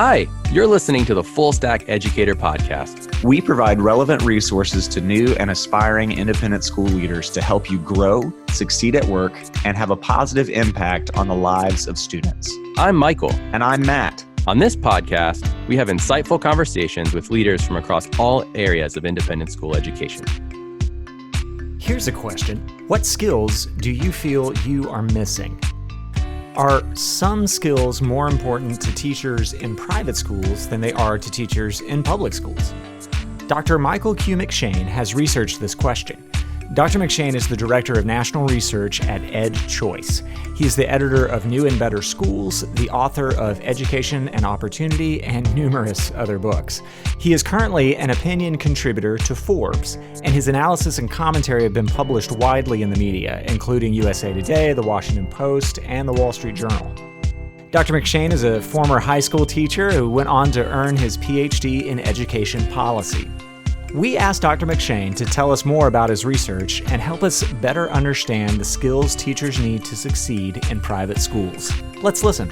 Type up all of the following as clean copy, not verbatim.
Hi, you're listening to the Full Stack Educator Podcast. We provide relevant resources to new and aspiring independent school leaders to help you grow, succeed at work, and have a positive impact on the lives of students. I'm Michael. And I'm Matt. On this podcast, we have insightful conversations with leaders from across all areas of independent school education. Here's a question. What skills do you feel you are missing? Are some skills more important to teachers in private schools than they are to teachers in public schools? Dr. Michael Q. McShane has researched this question. Dr. McShane is the Director of National Research at EdChoice. He is the editor of New and Better Schools, the author of Education and Opportunity, and numerous other books. He is currently an opinion contributor to Forbes, and his analysis and commentary have been published widely in the media, including USA Today, The Washington Post, and the Wallstreet Journal. Dr. McShane is a former high school teacher who went on to earn his Ph.D. in education policy. We asked Dr. McShane to tell us more about his research and help us better understand the skills teachers need to succeed in private schools. Let's listen.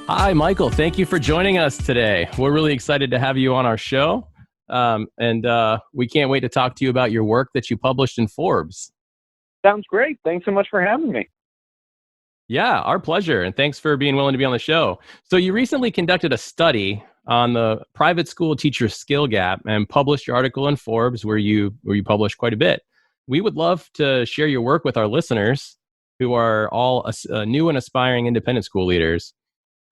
Hi, Michael. Thank you for joining us today. We're really excited to have you on our show, and we can't wait to talk to you about your work that you published in Forbes. Sounds great. Thanks so much for having me. Yeah, our pleasure. And thanks for being willing to be on the show. So you recently conducted a study on the private school teacher skill gap and published your article in Forbes where you published quite a bit. We would love to share your work with our listeners who are all new and aspiring independent school leaders.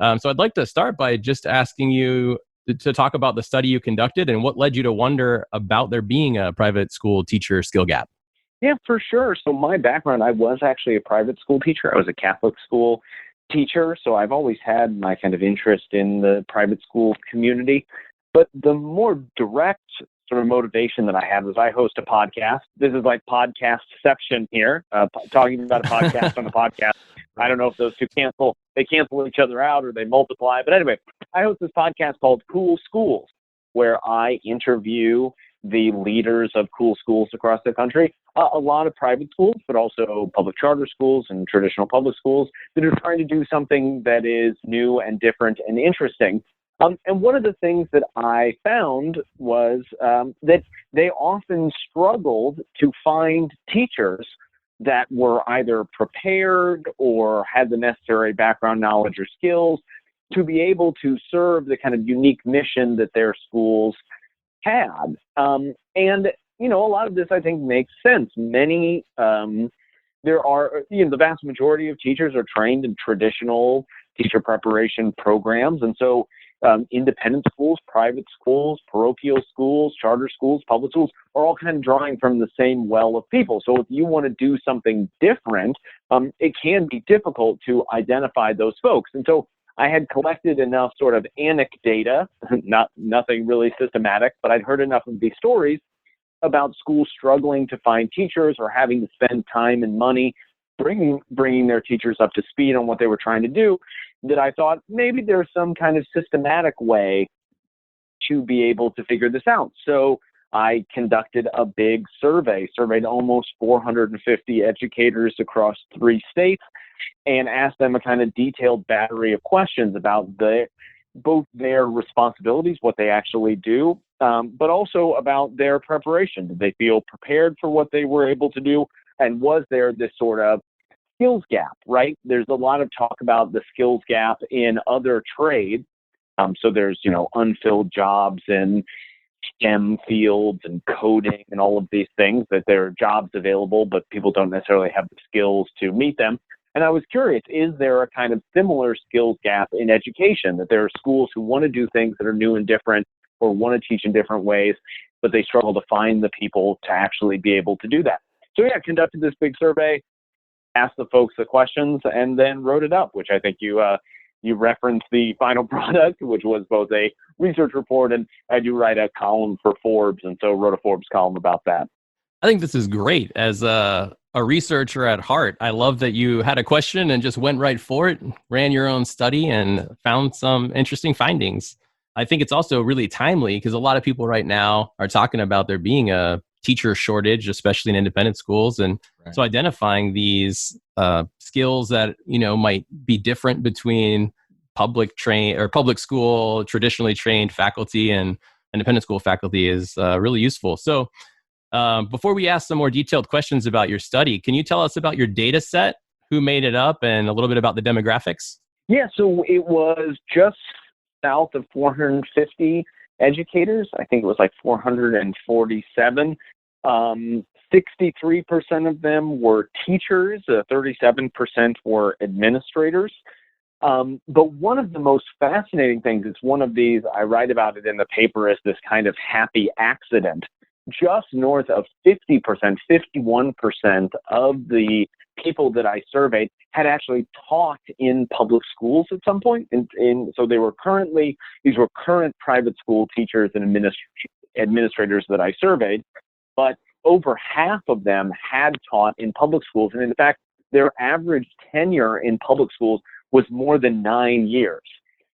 So I'd like to start by just asking you to talk about the study you conducted and what led you to wonder about there being a private school teacher skill gap. Yeah, for sure. So my background, I was actually a private school teacher. I was a Catholic school teacher, so I've always had my kind of interest in the private school community. But the more direct sort of motivation that I had was I host a podcast. This is like podcastception here, talking about a podcast on a podcast. I don't know if those two cancel each other out or they multiply. But anyway, I host this podcast called Cool Schools, where I interview the leaders of cool schools across the country, a lot of private schools, but also public charter schools and traditional public schools that are trying to do something that is new and different and interesting. And one of the things that I found was that they often struggled to find teachers that were either prepared or had the necessary background knowledge or skills to be able to serve the kind of unique mission that their schools had. And, a lot of this, I think, makes sense. The vast majority of teachers are trained in traditional teacher preparation programs. And so independent schools, private schools, parochial schools, charter schools, public schools are all kind of drawing from the same well of people. So if you want to do something different, it can be difficult to identify those folks. And so I had collected enough sort of anecdata, nothing really systematic, but I'd heard enough of these stories about schools struggling to find teachers or having to spend time and money bringing their teachers up to speed on what they were trying to do, that I thought maybe there's some kind of systematic way to be able to figure this out. So I conducted a big surveyed almost 450 educators across 3 states, and asked them a kind of detailed battery of questions about both their responsibilities, what they actually do, but also about their preparation. Did they feel prepared for what they were able to do? And was there this sort of skills gap, right? There's a lot of talk about the skills gap in other trades. So there's, unfilled jobs in STEM fields and coding and all of these things, that there are jobs available, but people don't necessarily have the skills to meet them. And I was curious, is there a kind of similar skills gap in education, that there are schools who want to do things that are new and different or want to teach in different ways, but they struggle to find the people to actually be able to do that? So yeah, conducted this big survey, asked the folks the questions, and then wrote it up, which I think you referenced the final product, which was both a research report, and I do write a column for Forbes, and so wrote a Forbes column about that. I think this is great. As a researcher at heart, I love that you had a question and just went right for it, ran your own study, and found some interesting findings. I think it's also really timely because a lot of people right now are talking about there being a teacher shortage, especially in independent schools. And so identifying these skills that, might be different between public school, traditionally trained faculty and independent school faculty is really useful. So before we ask some more detailed questions about your study, can you tell us about your data set, who made it up, and a little bit about the demographics? Yeah, so it was just south of 450 educators. I think it was like 447. 63% of them were teachers, 37% were administrators. But one of the most fascinating things, it's one of these, I write about it in the paper as this kind of happy accident. Just north of 50%, 51% of the people that I surveyed had actually taught in public schools at some point. So these were current private school teachers and administrators that I surveyed, but over half of them had taught in public schools. And in fact, their average tenure in public schools was more than 9 years.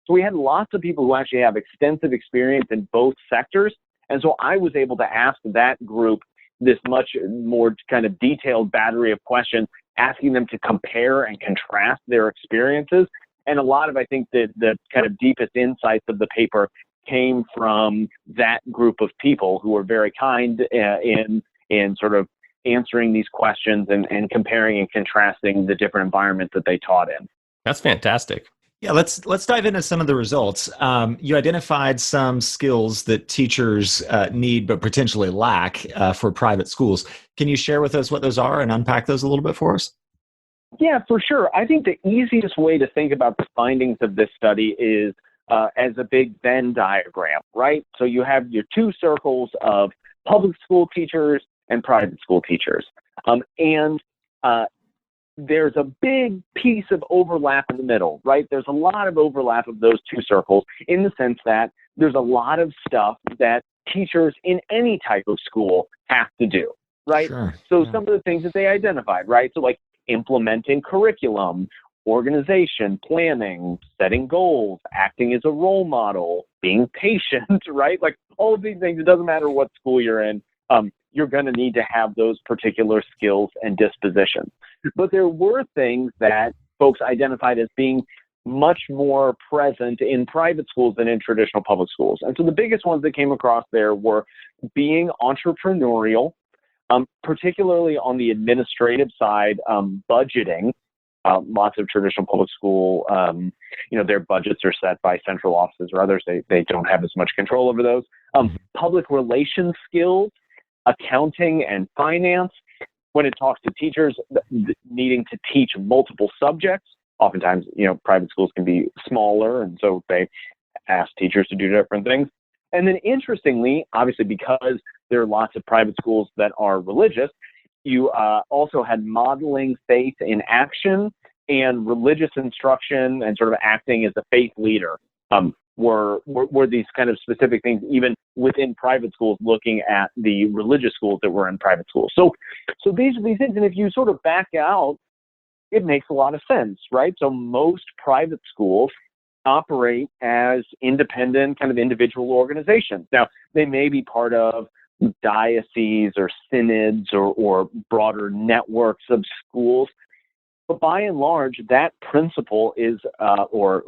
So we had lots of people who actually have extensive experience in both sectors. And so I was able to ask that group this much more kind of detailed battery of questions, asking them to compare and contrast their experiences. And a lot of, I think, the kind of deepest insights of the paper came from that group of people who were very kind in sort of answering these questions and comparing and contrasting the different environments that they taught in. That's fantastic. Yeah, let's dive into some of the results. You identified some skills that teachers need but potentially lack for private schools. Can you share with us what those are and unpack those a little bit for us? Yeah, for sure. I think the easiest way to think about the findings of this study is as a big Venn diagram, right? So you have your two circles of public school teachers and private school teachers. There's a big piece of overlap in the middle, right? There's a lot of overlap of those two circles in the sense that there's a lot of stuff that teachers in any type of school have to do, right? Sure. So some of the things that they identified, right? So like implementing curriculum, organization, planning, setting goals, acting as a role model, being patient, right? Like all of these things, it doesn't matter what school you're in, you're going to need to have those particular skills and dispositions. But there were things that folks identified as being much more present in private schools than in traditional public schools. And so the biggest ones that came across there were being entrepreneurial, particularly on the administrative side, budgeting. Lots of traditional public school, their budgets are set by central offices or others. They don't have as much control over those. Public relations skills, accounting and finance. When it talks to teachers needing to teach multiple subjects, oftentimes, private schools can be smaller, and so they ask teachers to do different things. And then interestingly, obviously, because there are lots of private schools that are religious, you also had modeling faith in action and religious instruction and sort of acting as a faith leader. Were these kind of specific things, even within private schools, looking at the religious schools that were in private schools. So these are these things, and if you sort of back out, it makes a lot of sense, right? So most private schools operate as independent, kind of individual organizations. Now, they may be part of dioceses or synods or broader networks of schools, but by and large, that principal is, or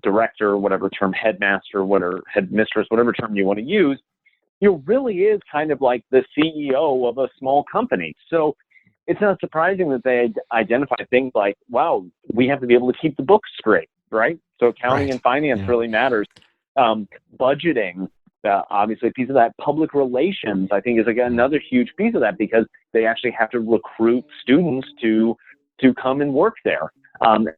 director, whatever term, headmaster, whatever, headmistress, whatever term you want to use, really is kind of like the CEO of a small company. So it's not surprising that they identify things like, wow, we have to be able to keep the books straight, right? So accounting and finance really matters. Budgeting, obviously a piece of that. Public relations, I think, is again another huge piece of that because they actually have to recruit students to come and work there. And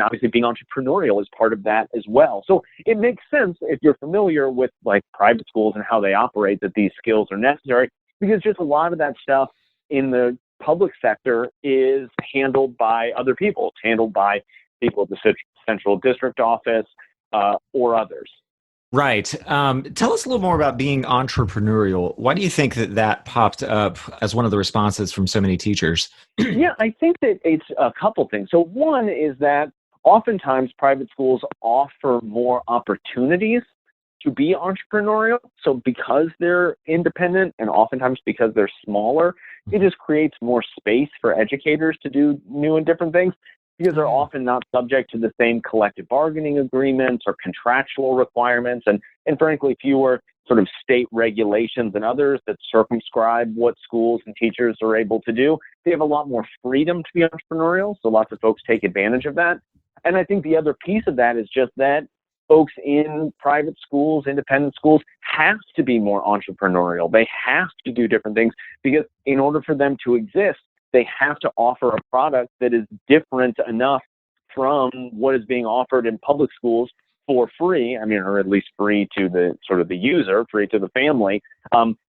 obviously being entrepreneurial is part of that as well. So it makes sense if you're familiar with like private schools and how they operate that these skills are necessary, because just a lot of that stuff in the public sector is handled by other people. It's handled by people at the central district office or others. Right. Tell us a little more about being entrepreneurial. Why do you think that popped up as one of the responses from so many teachers? Yeah, I think that it's a couple things. So one is that oftentimes private schools offer more opportunities to be entrepreneurial. So because they're independent and oftentimes because they're smaller, it just creates more space for educators to do new and different things because they're often not subject to the same collective bargaining agreements or contractual requirements and frankly, fewer sort of state regulations and others that circumscribe what schools and teachers are able to do. They have a lot more freedom to be entrepreneurial, so lots of folks take advantage of that. And I think the other piece of that is just that folks in private schools, independent schools, have to be more entrepreneurial. They have to do different things because in order for them to exist, they have to offer a product that is different enough from what is being offered in public schools for free, or at least free to the sort of the user, free to the family,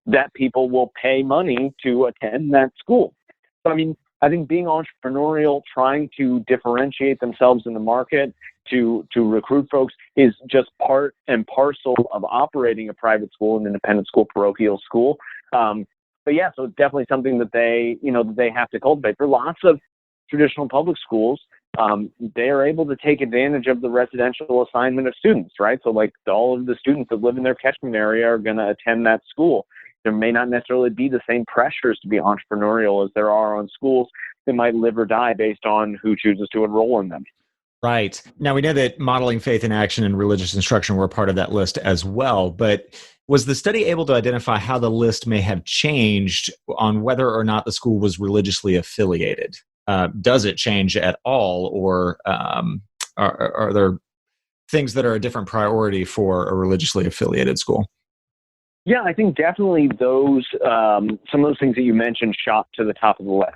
that people will pay money to attend that school. So, I think being entrepreneurial, trying to differentiate themselves in the market, to recruit folks is just part and parcel of operating a private school, an independent school, parochial school. But yeah, so it's definitely something that they have to cultivate. For lots of traditional public schools, they are able to take advantage of the residential assignment of students, right? So like all of the students that live in their catchment area are going to attend that school. There may not necessarily be the same pressures to be entrepreneurial as there are on schools that might live or die based on who chooses to enroll in them. Right. Now, we know that modeling faith in action and religious instruction were part of that list as well, but was the study able to identify how the list may have changed on whether or not the school was religiously affiliated? Does it change at all, or are there things that are a different priority for a religiously affiliated school? Yeah, I think definitely those some of those things that you mentioned shot to the top of the list.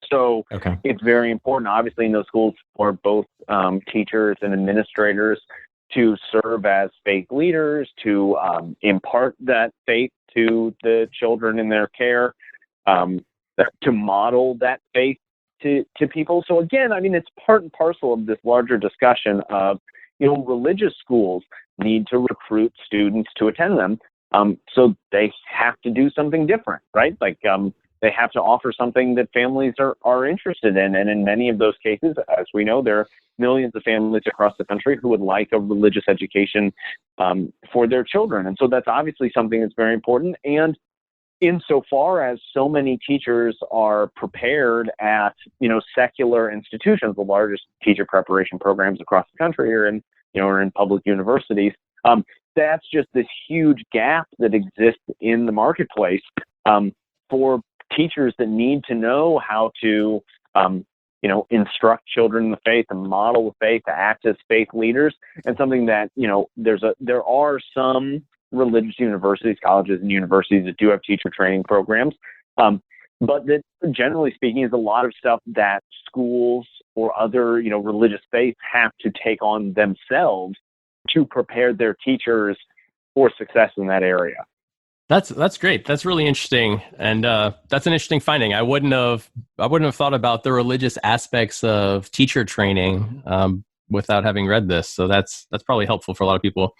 So It's very important, obviously, in those schools for both teachers and administrators to serve as faith leaders, to impart that faith to the children in their care, to model that faith to people. So again, it's part and parcel of this larger discussion of, religious schools need to recruit students to attend them. So they have to do something different, right? Like they have to offer something that families are interested in. And in many of those cases, as we know, there are millions of families across the country who would like a religious education for their children. And so that's obviously something that's very important. And insofar as so many teachers are prepared at, secular institutions, the largest teacher preparation programs across the country are in public universities, that's just this huge gap that exists in the marketplace for teachers that need to know how to, instruct children in the faith and model the faith, to act as faith leaders, and something that, there are some religious universities, colleges and universities that do have teacher training programs, but that generally speaking is a lot of stuff that schools or other, religious faiths have to take on themselves to prepare their teachers for success in that area. That's great. That's really interesting, and that's an interesting finding. I wouldn't have thought about the religious aspects of teacher training without having read this. So that's probably helpful for a lot of people.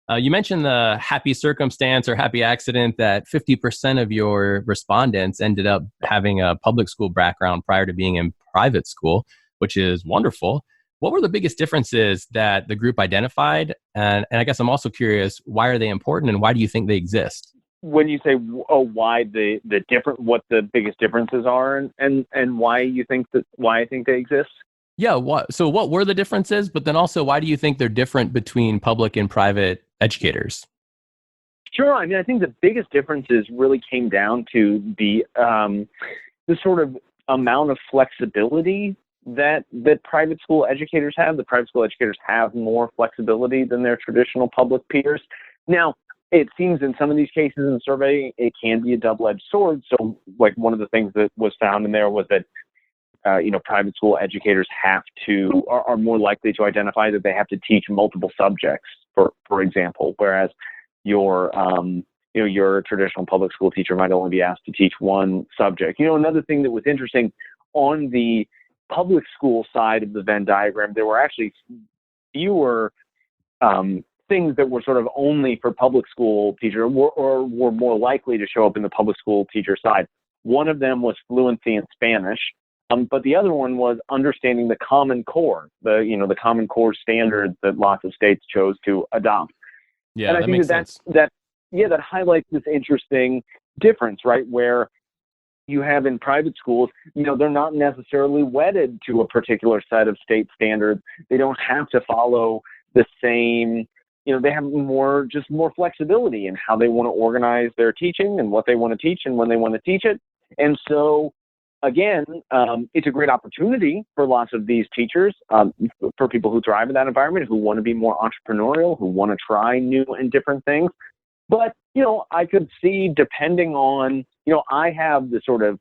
You mentioned the happy circumstance or happy accident that 50% of your respondents ended up having a public school background prior to being in private school, which is wonderful. What were the biggest differences that the group identified? And I guess I'm also curious, why are they important and why do you think they exist? When you say, why what the biggest differences are and why I think they exist? Yeah. So what were the differences? But then also, why do you think they're different between public and private educators? Sure. I think the biggest differences really came down to the sort of amount of flexibility that private school educators have. The private school educators have more flexibility than their traditional public peers. Now, it seems in some of these cases in the survey, it can be a double-edged sword. So, like, one of the things that was found in there was that, private school educators are more likely to identify that they have to teach multiple subjects, for example, whereas your traditional public school teacher might only be asked to teach one subject. Another thing that was interesting on the public school side of the Venn diagram, there were actually fewer things that were sort of only for public school teachers or were more likely to show up in the public school teacher side. One of them was fluency in Spanish, but the other one was understanding the Common Core, the Common Core standards that lots of states chose to adopt. Yeah, And I that think makes sense. that highlights this interesting difference, right? Where you have in private schools, they're not necessarily wedded to a particular set of state standards. They don't have to follow the same, they have more flexibility in how they want to organize their teaching and what they want to teach and when they want to teach it. And so, again, it's a great opportunity for lots of these teachers, for people who thrive in that environment, who want to be more entrepreneurial, who want to try new and different things. But, I could see, depending on, I have the sort of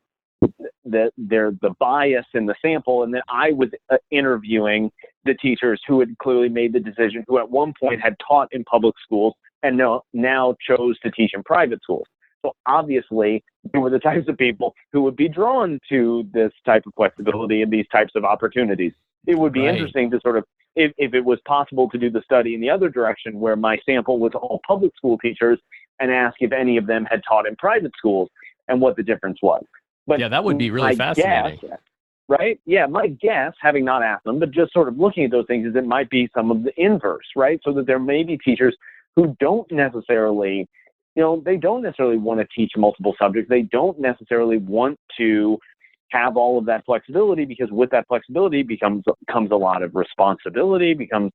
the bias in the sample, and then I was interviewing the teachers who had clearly made the decision, who at one point had taught in public schools and now chose to teach in private schools. So obviously, they were the types of people who would be drawn to this type of flexibility and these types of opportunities. It would be interesting to sort of, if it was possible to do the study in the other direction, where my sample was all public school teachers, and ask if any of them had taught in private schools and what the difference was. But yeah, that would be really fascinating. Guess, right? Yeah, my guess, having not asked them, but just sort of looking at those things, is it might be some of the inverse, right? So that there may be teachers who don't necessarily, they don't necessarily want to teach multiple subjects. They don't necessarily want to have all of that flexibility, because with that flexibility comes a lot of responsibility, becomes,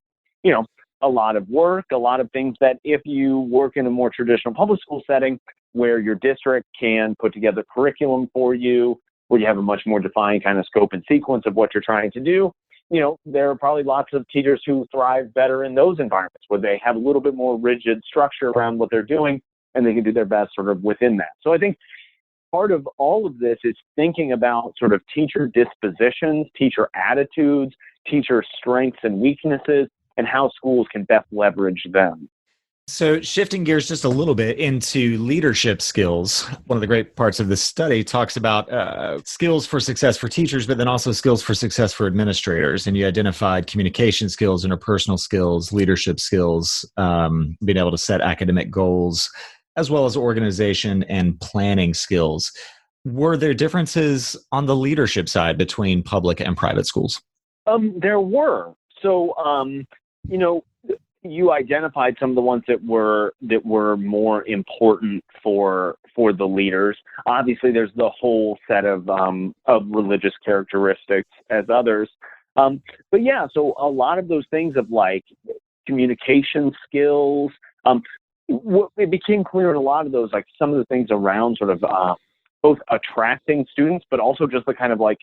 a lot of work, a lot of things that if you work in a more traditional public school setting where your district can put together curriculum for you, where you have a much more defined kind of scope and sequence of what you're trying to do, there are probably lots of teachers who thrive better in those environments where they have a little bit more rigid structure around what they're doing, and they can do their best sort of within that. So I think part of all of this is thinking about sort of teacher dispositions, teacher attitudes, teacher strengths and weaknesses, and how schools can best leverage them. So shifting gears just a little bit into leadership skills, one of the great parts of this study talks about skills for success for teachers, but then also skills for success for administrators. And you identified communication skills, interpersonal skills, leadership skills, being able to set academic goals, as well as organization and planning skills. Were there differences on the leadership side between public and private schools? There were. So, you identified some of the ones that were more important for the leaders. Obviously, there's the whole set of religious characteristics as others. But yeah, so a lot of those things of like communication skills, it became clear in a lot of those, like some of the things around sort of both attracting students, but also just the kind of like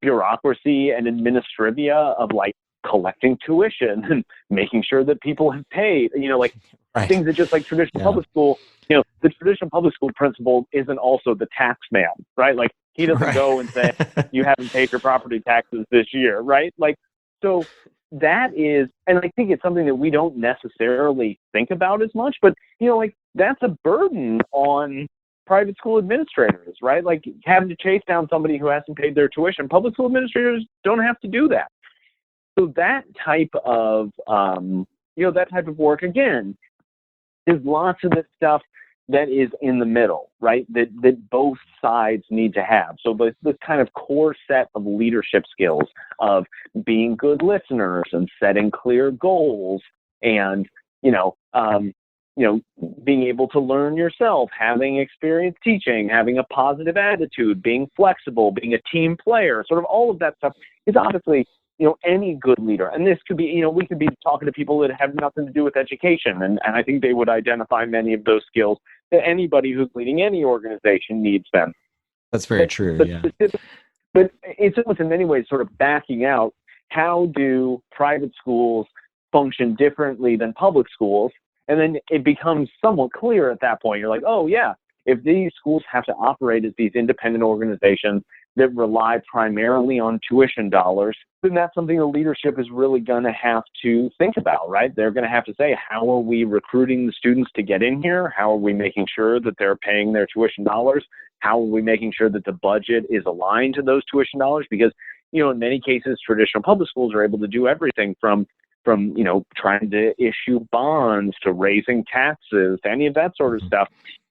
bureaucracy and administrivia of like collecting tuition and making sure that people have paid, things that just like traditional public school, the traditional public school principal isn't also the tax man, right? Like he doesn't go and say, you haven't paid your property taxes this year, right? Like, so that is, and I think it's something that we don't necessarily think about as much, but, that's a burden on private school administrators, right? Like having to chase down somebody who hasn't paid their tuition. Public school administrators don't have to do that. So that type of, work, again, there's lots of this stuff that is in the middle, right? That both sides need to have. So this kind of core set of leadership skills of being good listeners and setting clear goals and, being able to learn yourself, having experience teaching, having a positive attitude, being flexible, being a team player, sort of all of that stuff is obviously, any good leader. And this could be, we could be talking to people that have nothing to do with education. And I think they would identify many of those skills that anybody who's leading any organization needs them. That's very true, yeah. But it's almost in many ways sort of backing out, how do private schools function differently than public schools? And then it becomes somewhat clear at that point. You're like, oh, yeah, if these schools have to operate as these independent organizations that rely primarily on tuition dollars, then that's something the leadership is really going to have to think about, right? They're going to have to say, how are we recruiting the students to get in here? How are we making sure that they're paying their tuition dollars? How are we making sure that the budget is aligned to those tuition dollars? Because, in many cases, traditional public schools are able to do everything from trying to issue bonds to raising taxes, to any of that sort of stuff,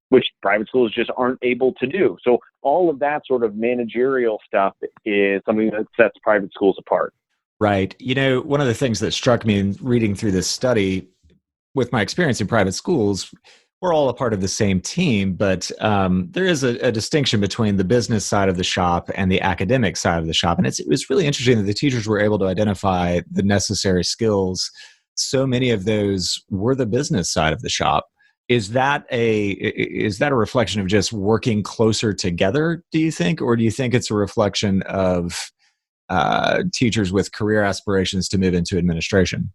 which private schools just aren't able to do. So all of that sort of managerial stuff is something that sets private schools apart. Right. One of the things that struck me in reading through this study with my experience in private schools, we're all a part of the same team, but there is a distinction between the business side of the shop and the academic side of the shop. And it was really interesting that the teachers were able to identify the necessary skills. So many of those were the business side of the shop. Is that a reflection of just working closer together, do you think? Or do you think it's a reflection of teachers with career aspirations to move into administration?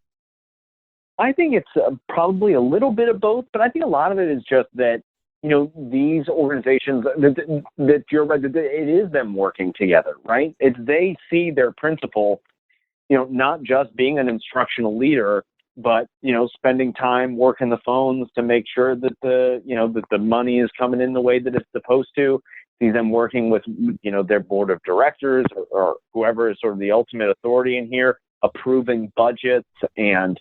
I think it's probably a little bit of both, but I think a lot of it is just that, these organizations, that you're right, that it is them working together, right? It's they see their principal, not just being an instructional leader, but, spending time working the phones to make sure that that the money is coming in the way that it's supposed to. See them working with, their board of directors or whoever is sort of the ultimate authority in here, approving budgets. And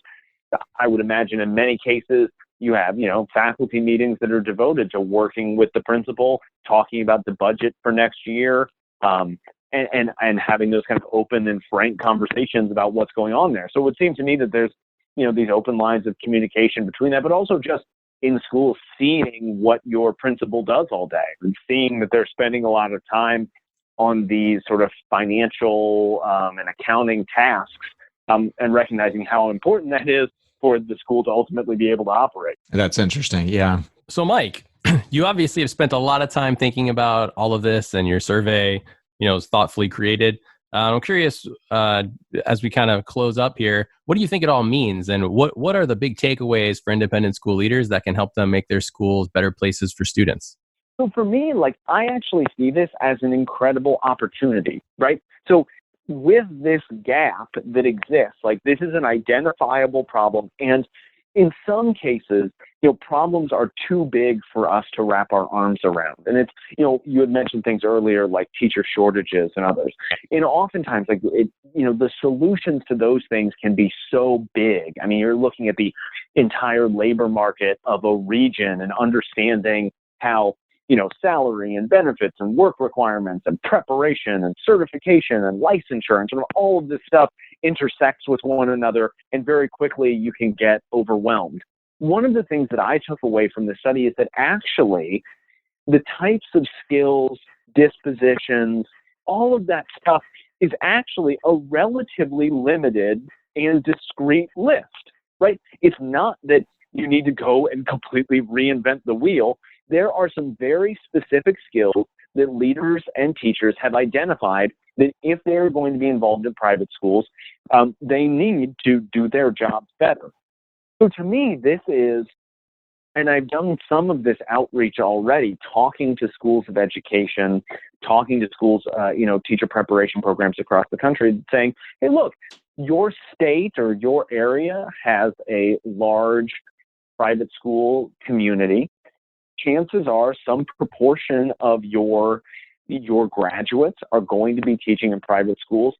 I would imagine in many cases you have, faculty meetings that are devoted to working with the principal, talking about the budget for next year, and having those kind of open and frank conversations about what's going on there. So it would seem to me that there's, these open lines of communication between that, but also just in school, seeing what your principal does all day and seeing that they're spending a lot of time on these sort of financial and accounting tasks, and recognizing how important that is for the school to ultimately be able to operate. That's interesting. Yeah. So, Mike, you obviously have spent a lot of time thinking about all of this, and your survey, is thoughtfully created. I'm curious, as we kind of close up here, what do you think it all means? And what are the big takeaways for independent school leaders that can help them make their schools better places for students? So for me, I actually see this as an incredible opportunity, right? So with this gap that exists, this is an identifiable problem. And in some cases, problems are too big for us to wrap our arms around. And it's, you had mentioned things earlier like teacher shortages and others. And oftentimes, the solutions to those things can be so big. I mean, you're looking at the entire labor market of a region and understanding how, salary and benefits and work requirements and preparation and certification and licensure and all of this stuff intersects with one another, and very quickly you can get overwhelmed. One of the things that I took away from the study is that actually the types of skills, dispositions, all of that stuff is actually a relatively limited and discrete list, right? It's not that you need to go and completely reinvent the wheel. There are some very specific skills that leaders and teachers have identified that if they're going to be involved in private schools, they need to do their jobs better. So to me, this is, and I've done some of this outreach already, talking to schools of education, talking to schools, teacher preparation programs across the country, saying, hey, look, your state or your area has a large private school community. Chances are some proportion of your graduates are going to be teaching in private schools.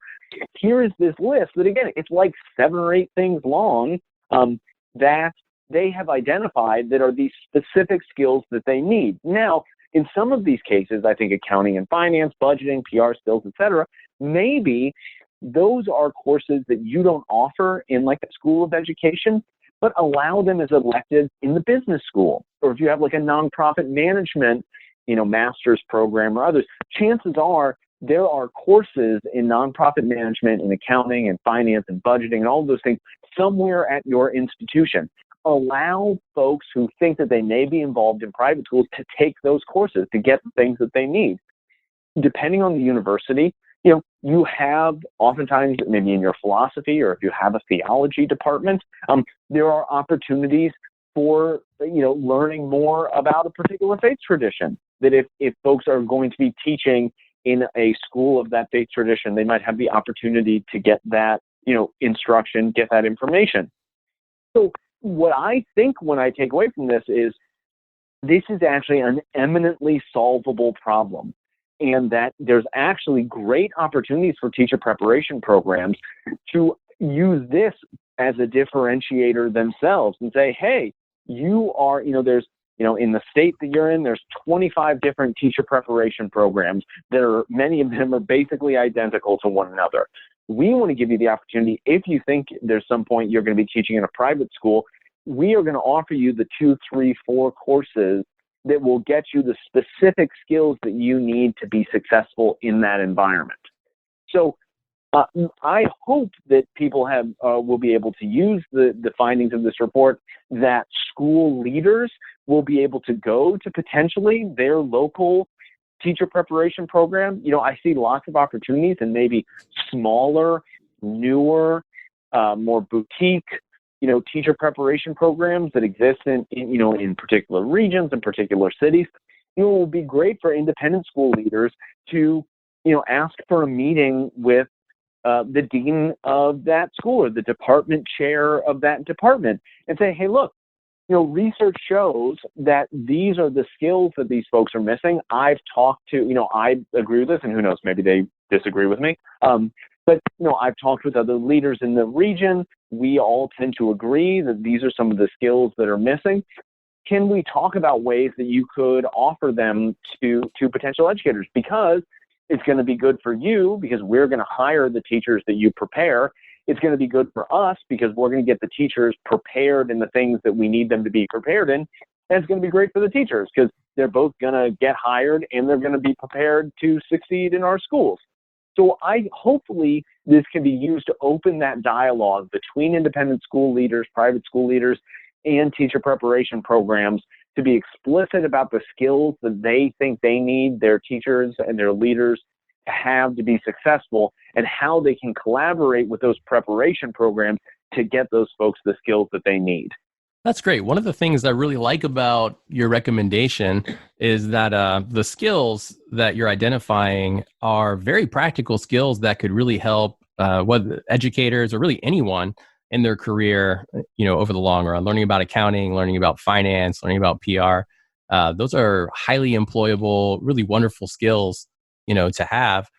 Here is this list that, again, it's like 7 or 8 things long, that they have identified that are these specific skills that they need. Now, in some of these cases, I think accounting and finance, budgeting, PR skills, etc., maybe those are courses that you don't offer in a school of education, but allow them as electives in the business school. Or if you have a nonprofit management, master's program or others, chances are there are courses in nonprofit management and accounting and finance and budgeting and all of those things somewhere at your institution. Allow folks who think that they may be involved in private schools to take those courses to get the things that they need. Depending on the university, you have oftentimes, maybe in your philosophy or if you have a theology department, there are opportunities for, learning more about a particular faith tradition. That if folks are going to be teaching in a school of that faith tradition, they might have the opportunity to get that, instruction, get that information. So what I think when I take away from this is actually an eminently solvable problem. And that there's actually great opportunities for teacher preparation programs to use this as a differentiator themselves and say, hey, you are, there's, in the state that you're in, there's 25 different teacher preparation programs that are, many of them are basically identical to one another. We want to give you the opportunity, if you think there's some point you're going to be teaching in a private school, we are going to offer you the 2, 3, 4 courses that will get you the specific skills that you need to be successful in that environment. So I hope that people will be able to use the findings of this report, that school leaders will be able to go to potentially their local teacher preparation program. I see lots of opportunities in maybe smaller, newer, more boutique, teacher preparation programs that exist in particular regions and particular cities. It will be great for independent school leaders to, ask for a meeting with the dean of that school or the department chair of that department and say, hey, look, research shows that these are the skills that these folks are missing. I've talked to, I agree with this, and who knows, maybe they disagree with me. But I've talked with other leaders in the region. We all tend to agree that these are some of the skills that are missing. Can we talk about ways that you could offer them to potential educators? Because it's going to be good for you, because we're going to hire the teachers that you prepare. It's going to be good for us because we're going to get the teachers prepared in the things that we need them to be prepared in. And it's going to be great for the teachers because they're both going to get hired and they're going to be prepared to succeed in our schools. So hopefully this can be used to open that dialogue between independent school leaders, private school leaders, and teacher preparation programs to be explicit about the skills that they think they need their teachers and their leaders to have to be successful, and how they can collaborate with those preparation programs to get those folks the skills that they need. That's great. One of the things I really like about your recommendation is that the skills that you're identifying are very practical skills that could really help whether educators or really anyone in their career, over the long run. Learning about accounting, learning about finance, learning about PR. Those are highly employable, really wonderful skills, to have.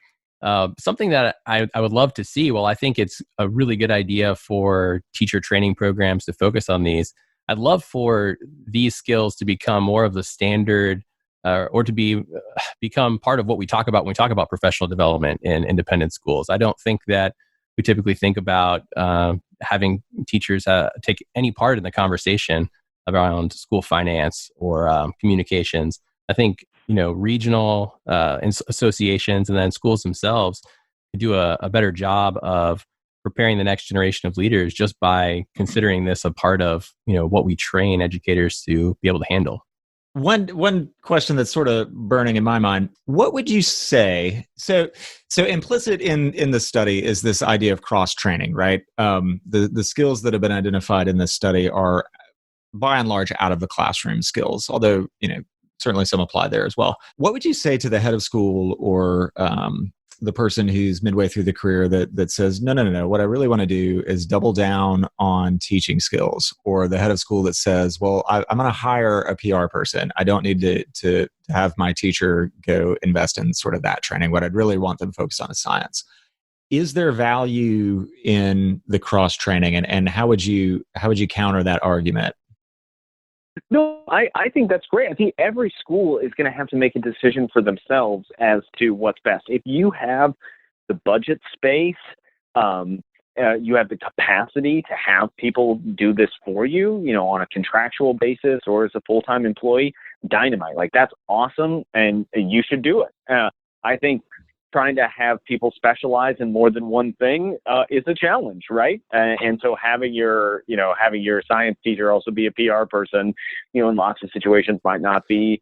Something that I would love to see, well, I think it's a really good idea for teacher training programs to focus on these. I'd love for these skills to become more of the standard or to become part of what we talk about when we talk about professional development in independent schools. I don't think that we typically think about having teachers take any part in the conversation around school finance or communications. I think regional associations and then schools themselves do a better job of preparing the next generation of leaders just by considering this a part of what we train educators to be able to handle. One question that's sort of burning in my mind: what would you say? So implicit in the study is this idea of cross training, right? The skills that have been identified in this study are by and large out of the classroom skills, although certainly some apply there as well. What would you say to the head of school or the person who's midway through the career that says, no, what I really want to do is double down on teaching skills, or the head of school that says, well, I'm going to hire a PR person. I don't need to have my teacher go invest in sort of that training. What I'd really want them to focus on is science. Is there value in the cross training, and how would you counter that argument? No, I think that's great. I think every school is going to have to make a decision for themselves as to what's best. If you have the budget space, you have the capacity to have people do this for you, on a contractual basis or as a full-time employee, dynamite. Like, that's awesome, and you should do it. I think trying to have people specialize in more than one thing is a challenge, right? And so having your science teacher also be a PR person, in lots of situations might not be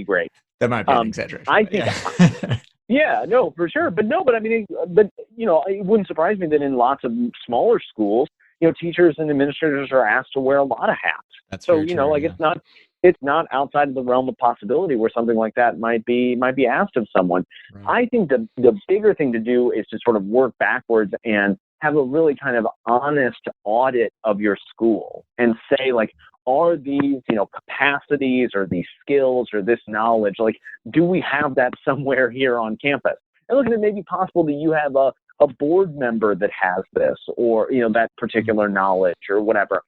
great. That might be an exaggeration. I think, yeah, no, for sure. But I mean, it wouldn't surprise me that in lots of smaller schools, teachers and administrators are asked to wear a lot of hats. That's so, true, like, yeah. it's not outside of the realm of possibility where something like that might be asked of someone. Right. I think the bigger thing to do is to sort of work backwards and have a really kind of honest audit of your school and say, like, are these, capacities or these skills or this knowledge, like, do we have that somewhere here on campus? And look, it may be possible that you have a board member that has this or, that particular knowledge or whatever.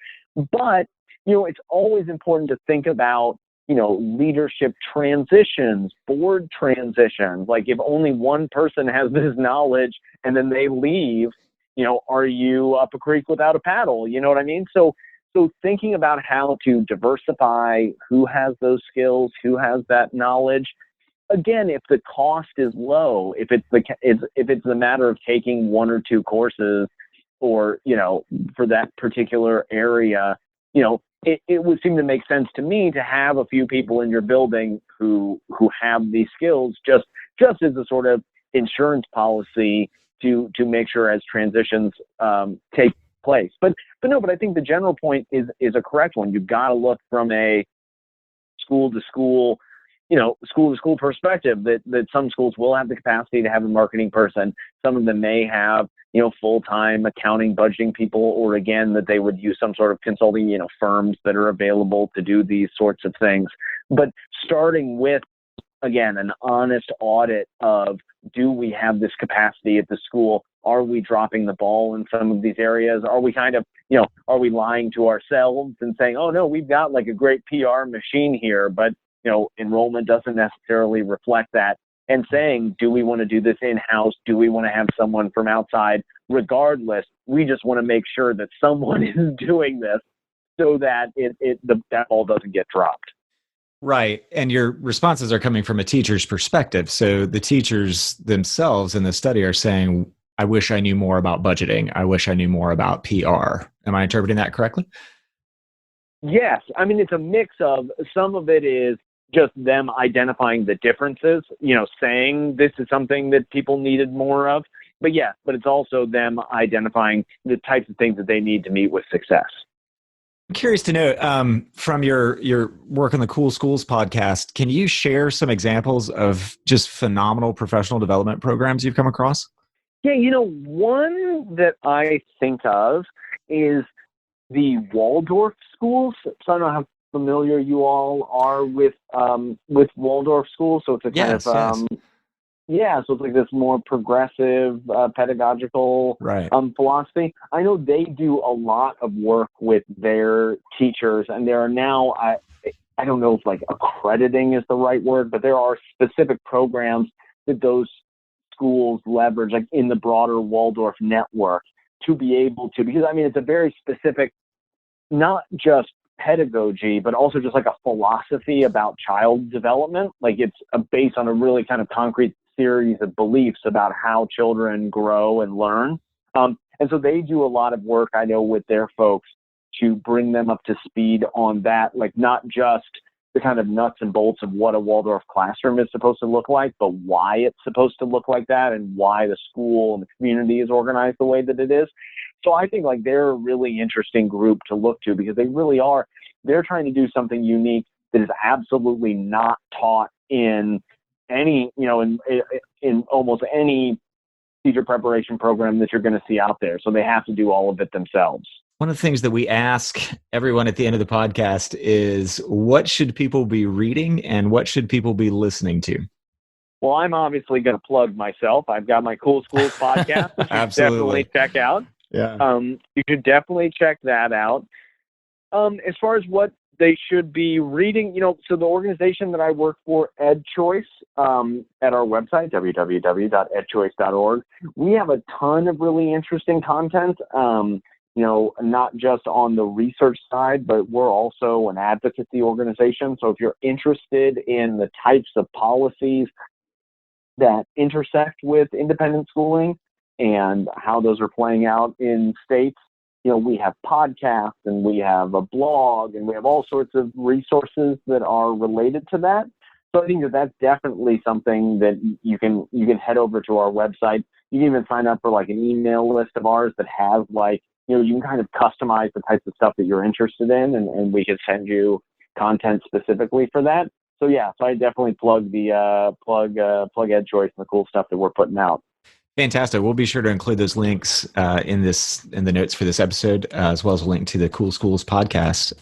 But it's always important to think about, leadership transitions, board transitions. Like, if only one person has this knowledge and then they leave, are you up a creek without a paddle? You know what I mean? So So thinking about how to diversify who has those skills, who has that knowledge. Again, if the cost is low, if it's a matter of taking one or two courses, or for that particular area, it would seem to make sense to me to have a few people in your building who have these skills, just as a sort of insurance policy to make sure as transitions take place. But I think the general point is a correct one. You've got to look from a school to school perspective, that some schools will have the capacity to have a marketing person. Some of them may have, full-time accounting, budgeting people, or again, that they would use some sort of consulting, firms that are available to do these sorts of things. But starting with, again, an honest audit of, do we have this capacity at the school? Are we dropping the ball in some of these areas? Are we are we lying to ourselves and saying, oh no, we've got like a great PR machine here, but enrollment doesn't necessarily reflect that? And saying, do we want to do this in-house? Do we want to have someone from outside? Regardless, we just want to make sure that someone is doing this so that that ball doesn't get dropped. Right. And your responses are coming from a teacher's perspective. So the teachers themselves in the study are saying, I wish I knew more about budgeting. I wish I knew more about PR. Am I interpreting that correctly? Yes. I mean, it's a mix of, some of it is just them identifying the differences, saying this is something that people needed more of. But it's also them identifying the types of things that they need to meet with success. I'm curious to know, from your work on the Cool Schools podcast, can you share some examples of just phenomenal professional development programs you've come across? Yeah, one that I think of is the Waldorf schools. So I don't know how familiar you all are with Waldorf schools. So it's a kind of so it's like this more progressive pedagogical philosophy. I know they do a lot of work with their teachers, and there are now, I don't know if like accrediting is the right word, but there are specific programs that those schools leverage, like in the broader Waldorf network, to be able to, because I mean, it's a very specific, not just pedagogy, but also just like a philosophy about child development. Like it's based on a really kind of concrete series of beliefs about how children grow and learn. And so they do a lot of work, I know, with their folks to bring them up to speed on that, like not just the kind of nuts and bolts of what a Waldorf classroom is supposed to look like, but why it's supposed to look like that and why the school and the community is organized the way that it is. So I think like they're a really interesting group to look to, because they really are, they're trying to do something unique that is absolutely not taught in any, in almost any teacher preparation program that you're going to see out there. So they have to do all of it themselves. One of the things that we ask everyone at the end of the podcast is, what should people be reading and what should people be listening to? Well, I'm obviously going to plug myself. I've got my Cool Schools podcast, which you should definitely check out. Yeah. You should definitely check that out. As far as what they should be reading, so the organization that I work for, EdChoice, at our website, www.edchoice.org, we have a ton of really interesting content, not just on the research side, but we're also an advocacy organization. So if you're interested in the types of policies that intersect with independent schooling and how those are playing out in states, we have podcasts and we have a blog and we have all sorts of resources that are related to that. So I think that that's definitely something that you can head over to our website. You can even sign up for like an email list of ours that has like, you can kind of customize the types of stuff that you're interested in, and we can send you content specifically for that. So I definitely plug plug EdChoice and the cool stuff that we're putting out. Fantastic. We'll be sure to include those links in the notes for this episode, as well as a link to the Cool Schools podcast.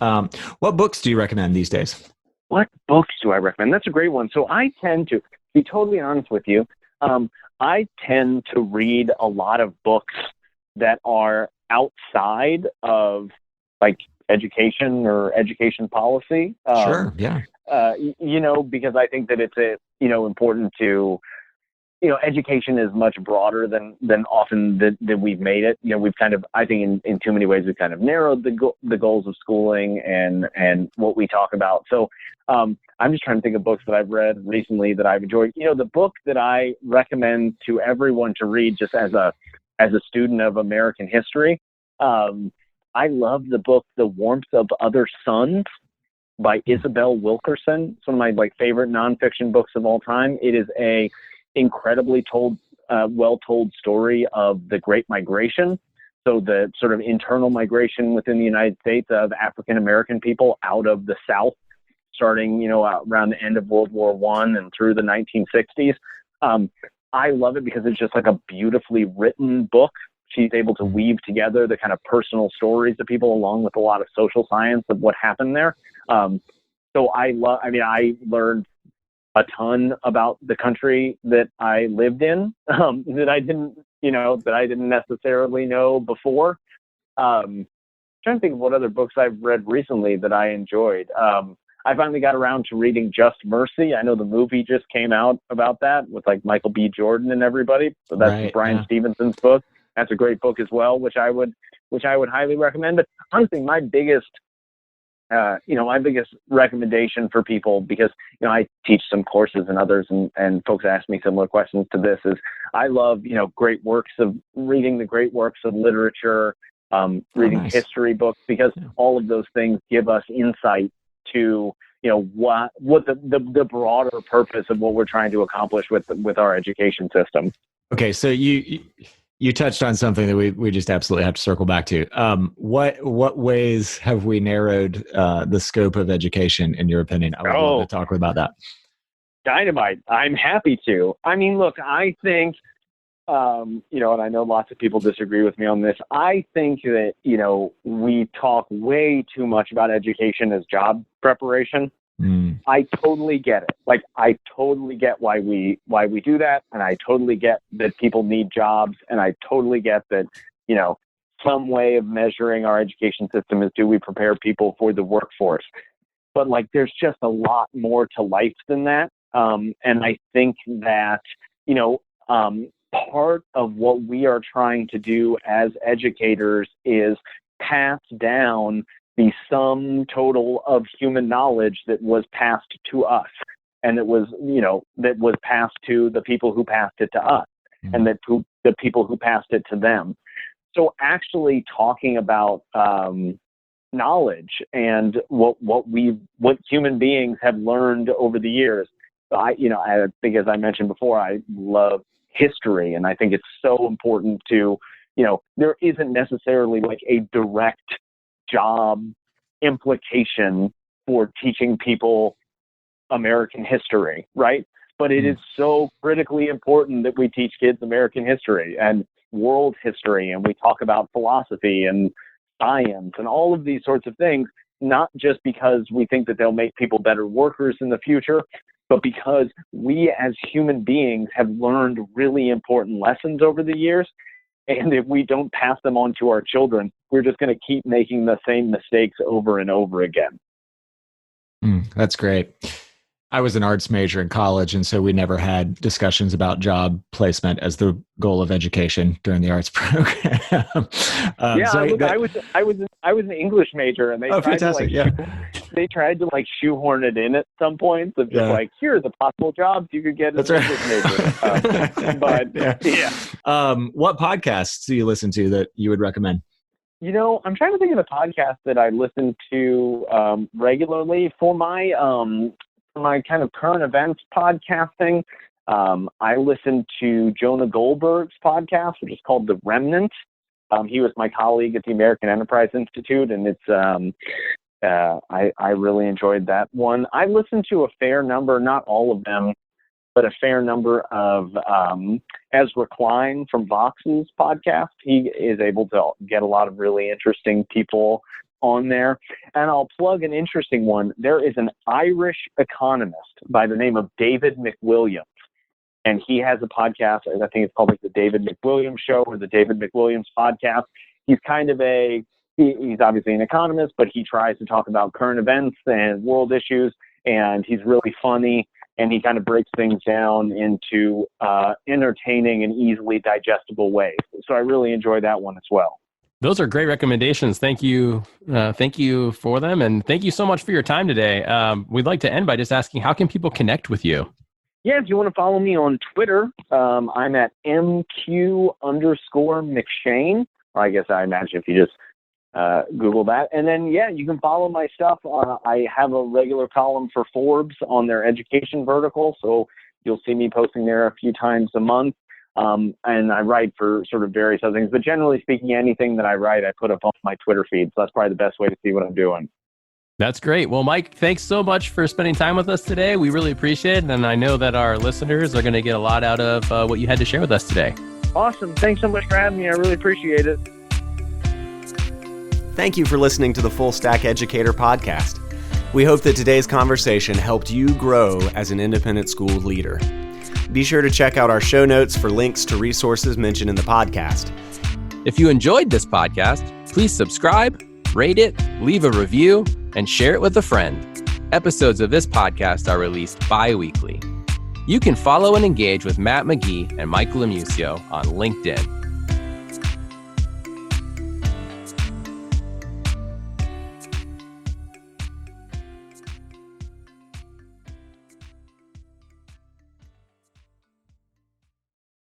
What books do you recommend these days? What books do I recommend? That's a great one. So I tend to be totally honest with you. I tend to read a lot of books that are outside of like education or education policy. Sure. Yeah. Because I think that it's important to, education is much broader than often that we've made it. We've kind of, I think in too many ways, we've kind of narrowed the goals of schooling and what we talk about. So I'm just trying to think of books that I've read recently that I've enjoyed. The book that I recommend to everyone to read just as a student of American history, I love the book, The Warmth of Other Suns by Isabel Wilkerson. It's one of my favorite nonfiction books of all time. It is a incredibly well-told story of the Great Migration. So the sort of internal migration within the United States of African-American people out of the South, starting, around the end of World War I and through the 1960s. I love it because it's just like a beautifully written book. She's able to weave together the kind of personal stories of people along with a lot of social science of what happened there. So I learned a ton about the country that I lived in, that I didn't necessarily know before. Trying to think of what other books I've read recently that I enjoyed. I finally got around to reading Just Mercy. I know the movie just came out about that with Michael B. Jordan and everybody. So that's Right, Bryan Stevenson's book. That's a great book as well, which I would highly recommend. But honestly, my biggest recommendation for people, because I teach some courses and others, and folks ask me similar questions to this, is I love reading the great works of literature, reading nice. history books, because all of those things give us insight to what the broader purpose of what we're trying to accomplish with our education system. Okay, so you touched on something that we just absolutely have to circle back to. What ways have we narrowed the scope of education, in your opinion? I would love to talk about that. Dynamite. I'm happy to. I mean, look, I think, and I know lots of people disagree with me on this. I think that, we talk way too much about education as job preparation. I totally get it. I totally get why we do that. And I totally get that people need jobs. And I totally get that, some way of measuring our education system is, do we prepare people for the workforce? But there's just a lot more to life than that. And I think that, part of what we are trying to do as educators is pass down the sum total of human knowledge that was passed to us, and that was passed to the people who passed it to us, and the people who passed it to them. So actually talking about knowledge and what human beings have learned over the years. I think, as I mentioned before, I love history, and I think it's so important to, there isn't necessarily a direct job implication for teaching people American history, right? But it is so critically important that we teach kids American history and world history, and we talk about philosophy and science and all of these sorts of things, not just because we think that they'll make people better workers in the future, but because we as human beings have learned really important lessons over the years. And if we don't pass them on to our children, we're just going to keep making the same mistakes over and over again. That's great. I was an arts major in college, and so we never had discussions about job placement as the goal of education during the arts program. I was an English major, and they tried to shoehorn it in at some points of just here are the possible jobs you could get as an English major. What podcasts do you listen to that you would recommend? I'm trying to think of a podcast that I listen to regularly for my kind of current events podcasting. I listen to Jonah Goldberg's podcast, which is called The Remnant. He was my colleague at the American Enterprise Institute, and it's I really enjoyed that one. I listened to a fair number, not all of them, but a fair number of Ezra Klein from Vox's podcast. He is able to get a lot of really interesting people on there. And I'll plug an interesting one. There is an Irish economist by the name of David McWilliams, and he has a podcast. I think it's called the David McWilliams Show or the David McWilliams Podcast. He's kind of he's obviously an economist, but he tries to talk about current events and world issues, and he's really funny. and he kind of breaks things down into entertaining and easily digestible ways. So I really enjoy that one as well. Those are great recommendations. Thank you. Thank you for them. And thank you so much for your time today. We'd like to end by just asking, how can people connect with you? Yeah, if you want to follow me on Twitter, I'm at MQ_McShane. I guess I imagine if you just Google that. And then, yeah, you can follow my stuff. I have a regular column for Forbes on their education vertical. So you'll see me posting there a few times a month. And I write for sort of various other things. But generally speaking, anything that I write, I put up on my Twitter feed. So that's probably the best way to see what I'm doing. That's great. Well, Mike, thanks so much for spending time with us today. We really appreciate it. And I know that our listeners are going to get a lot out of what you had to share with us today. Awesome. Thanks so much for having me. I really appreciate it. Thank you for listening to the Full Stack Educator podcast. We hope that today's conversation helped you grow as an independent school leader. Be sure to check out our show notes for links to resources mentioned in the podcast. If you enjoyed this podcast, please subscribe, rate it, leave a review, and share it with a friend. Episodes of this podcast are released bi-weekly. You can follow and engage with Matt McGee and Mike Lemusio on LinkedIn.